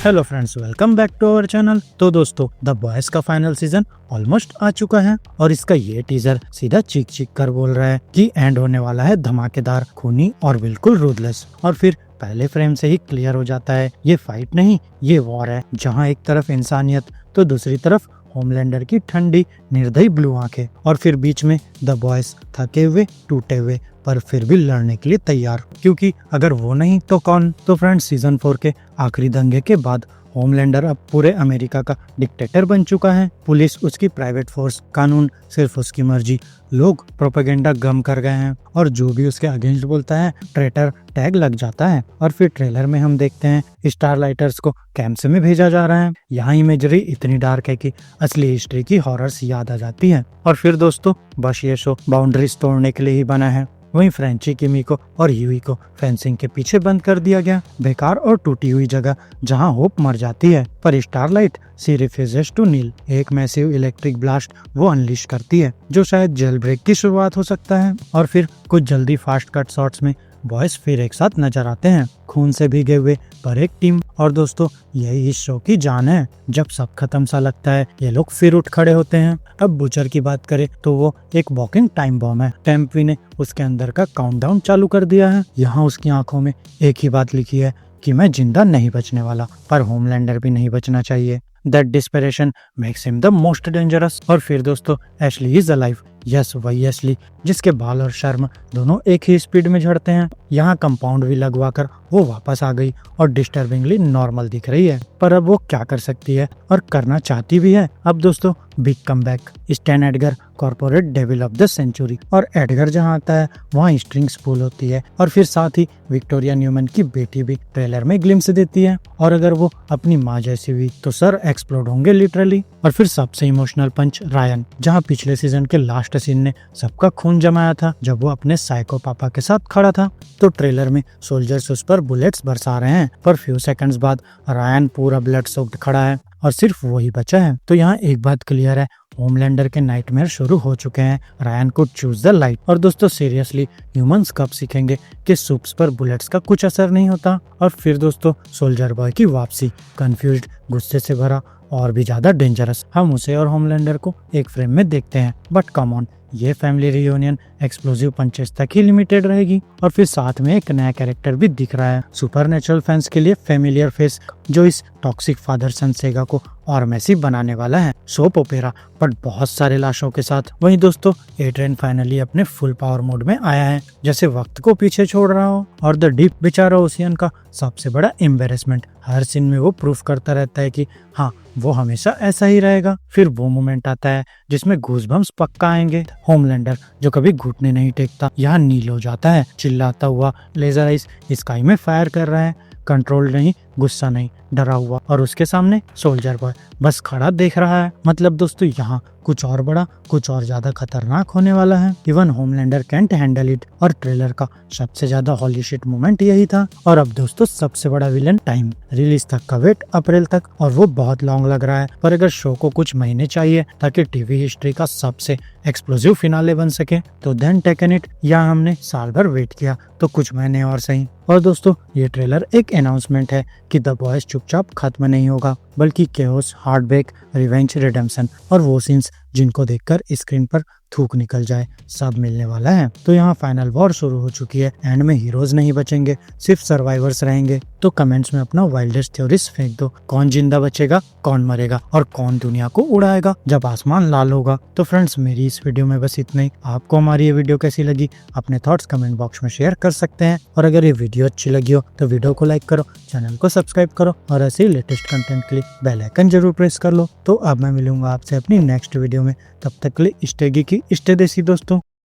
Hello friends, welcome back to our channel. तो दोस्तों, the boys का फाइनल सीजन ऑलमोस्ट आ चुका है और इसका ये टीजर सीधा चीख चीख कर बोल रहा है कि एंड होने वाला है धमाकेदार, खूनी और बिल्कुल रूथलेस। और फिर पहले फ्रेम से ही क्लियर हो जाता है ये फाइट नहीं, ये वॉर है, जहाँ एक तरफ इंसानियत तो दूसरी तरफ होमलैंडर की ठंडी निर्दयी ब्लू आंखें, और फिर बीच में द बॉयज थके हुए, टूटे हुए, पर फिर भी लड़ने के लिए तैयार, क्योंकि अगर वो नहीं तो कौन। तो फ्रेंड्स, सीजन 4 के आखिरी दंगे के बाद होमलैंडर अब पूरे अमेरिका का डिक्टेटर बन चुका है। पुलिस उसकी प्राइवेट फोर्स, कानून सिर्फ उसकी मर्जी, लोग प्रोपेगेंडा गम कर गए हैं और जो भी उसके अगेंस्ट बोलता है ट्रेटर टैग लग जाता है। और फिर ट्रेलर में हम देखते हैं स्टारलाइटर्स को कैंप्स में भेजा जा रहा है। यहाँ इमेजरी इतनी डार्क है कि असली हिस्ट्री की हॉरर्स याद आ जाती है। और फिर दोस्तों, बस ये शो बाउंड्रीज तोड़ने के लिए ही बना है। वहीं फ्रेंची, किमी और ह्यूई को फेंसिंग के पीछे बंद कर दिया गया, बेकार और टूटी हुई जगह जहां होप मर जाती है। पर स्टारलाइट सी रिफ्यूजेस टू नील, एक मैसिव इलेक्ट्रिक ब्लास्ट वो अनलिश करती है, जो शायद जेल ब्रेक की शुरुआत हो सकता है। और फिर कुछ जल्दी फास्ट कट शॉट्स में बॉयज फिर एक साथ नजर आते हैं, खून से भीगे हुए पर एक टीम। और दोस्तों, यही इस शो की जान है। जब सब खत्म सा लगता है, ये लोग फिर उठ खड़े होते हैं। अब बुचर की बात करें तो वो एक वॉकिंग टाइम बॉम्ब है। टेम्पवी ने उसके अंदर का काउंटडाउन चालू कर दिया है। यहाँ उसकी आंखों में एक ही बात लिखी है कि मैं जिंदा नहीं बचने वाला, पर होमलैंडर भी नहीं बचना चाहिए। That desperation makes him the most dangerous। और फिर दोस्तों, एशली इज अलाइव। यस, वही एशली जिसके बाल और शर्म दोनों एक ही स्पीड में झड़ते हैं। यहाँ कंपाउंड भी लगवाकर वो वापस आ गई और डिस्टर्बिंगली नॉर्मल दिख रही है। पर अब वो क्या कर सकती है और करना चाहती भी है। अब दोस्तों, big comeback, Stan Edgar corporate devil of the century. और एडगर जहाँ आता है वहाँ स्ट्रिंग्स पुल होती है। और फिर साथ ही विक्टोरिया न्यूमैन की बेटी भी ट्रेलर में ग्लिम्स देती है। और अगर वो अपनी माँ जैसी हुई तो सर एक्सप्लोड होंगे लिटरली। और फिर सबसे इमोशनल पंच रायन, जहाँ पिछले सीजन के लास्ट सीन ने सबका खून जमाया था जब वो अपने साइको पापा के साथ खड़ा था। तो ट्रेलर में सोल्जर्स उस पर बुलेट्स बरसा रहे हैं, पर फ्यू सेकंड्स बाद रायन पूरा ब्लड सोक्ड खड़ा है और सिर्फ वो ही बचा है। तो यहाँ एक बात क्लियर है, होमलैंडर के नाइटमेयर शुरू हो चुके हैं। रायन को चूज द लाइट। और दोस्तों, सीरियसली ह्यूमंस कब सीखेंगे कि सूप्स पर बुलेट्स का कुछ असर नहीं होता। और फिर दोस्तों, सोल्जर बॉय की वापसी, कंफ्यूज्ड, गुस्से से भरा और भी ज्यादा डेंजरस। हम उसे और होमलैंडर को एक फ्रेम में देखते हैं, बट कम ऑन, ये फैमिली रियूनियन एक्सप्लोसिव पंचेस तक ही लिमिटेड रहेगी। और फिर साथ में एक नया कैरेक्टर भी दिख रहा है, सुपरनेचुरल फैंस के लिए फेमिलियर फेस, जो इस टॉक्सिक फादर सन सेगा को और मैसी बनाने वाला है। सोप ओपेरा पर बहुत सारे लाशों के साथ। वहीं दोस्तों, एड्रियन फाइनली अपने फुल पावर मोड में आया है, जैसे वक्त को पीछे छोड़ रहा हो। और द डीप बेचारा ओशियन का सबसे बड़ा एम्बेरसमेंट, हर सीन में वो प्रूफ करता रहता है कि हाँ, वो हमेशा ऐसा ही रहेगा। फिर वो मोमेंट आता है जिसमें गूज़बम्प्स पक्का आएंगे। होमलैंडर जो कभी घुटने नहीं टेकता, यहाँ नील हो जाता है, चिल्लाता हुआ लेजर आइस स्काई में फायर कर रहा है, कंट्रोल नहीं, गुस्सा नहीं, डरा हुआ। और उसके सामने सोल्जर बॉय बस खड़ा देख रहा है। मतलब दोस्तों, यहाँ कुछ और बड़ा, कुछ और ज्यादा खतरनाक होने वाला है। Even Homelander can't handle it. और ट्रेलर का सबसे ज्यादा हॉली शिट मोमेंट यही था। और अब दोस्तों, सबसे बड़ा विलन टाइम, रिलीज तक का वेट अप्रैल तक, और वो बहुत लॉन्ग लग रहा है। पर अगर शो को कुछ महीने चाहिए ताकि टीवी हिस्ट्री का सबसे एक्सप्लोसिव फिनाले बन सके, तो देन टेकन इट। यहाँ हमने साल भर वेट किया, तो कुछ महीने और सही। और दोस्तों, ये ट्रेलर एक अनाउंसमेंट है कि द बॉयज चुपचाप खत्म नहीं होगा, बल्कि केओस, हार्टब्रेक, रिवेंज, रिडेम्पशन और वो सीन्स जिनको देखकर स्क्रीन पर थूक निकल जाए, सब मिलने वाला है। तो यहाँ फाइनल वॉर शुरू हो चुकी है। एंड में हीरोज नहीं बचेंगे, सिर्फ सर्वाइवर्स रहेंगे। तो कमेंट्स में अपना वाइल्डेस्ट थ्योरीज फेंक दो, कौन जिंदा बचेगा, कौन मरेगा और कौन दुनिया को उड़ाएगा जब आसमान लाल होगा। तो फ्रेंड्स, मेरी इस वीडियो में बस इतना ही। आपको हमारी ये वीडियो कैसी लगी, अपने थॉट्स कमेंट बॉक्स में शेयर कर सकते हैं। और अगर ये वीडियो अच्छी लगी हो तो वीडियो को लाइक करो, चैनल को सब्सक्राइब करो और ऐसे ही लेटेस्ट कंटेंट के लिए बेल आइकन जरूर प्रेस कर लो। तो अब मैं मिलूंगा आपसे अपनी नेक्स्ट वीडियो में। तब तक के लिए स्टे गीकी, स्टे देसी दोस्तों।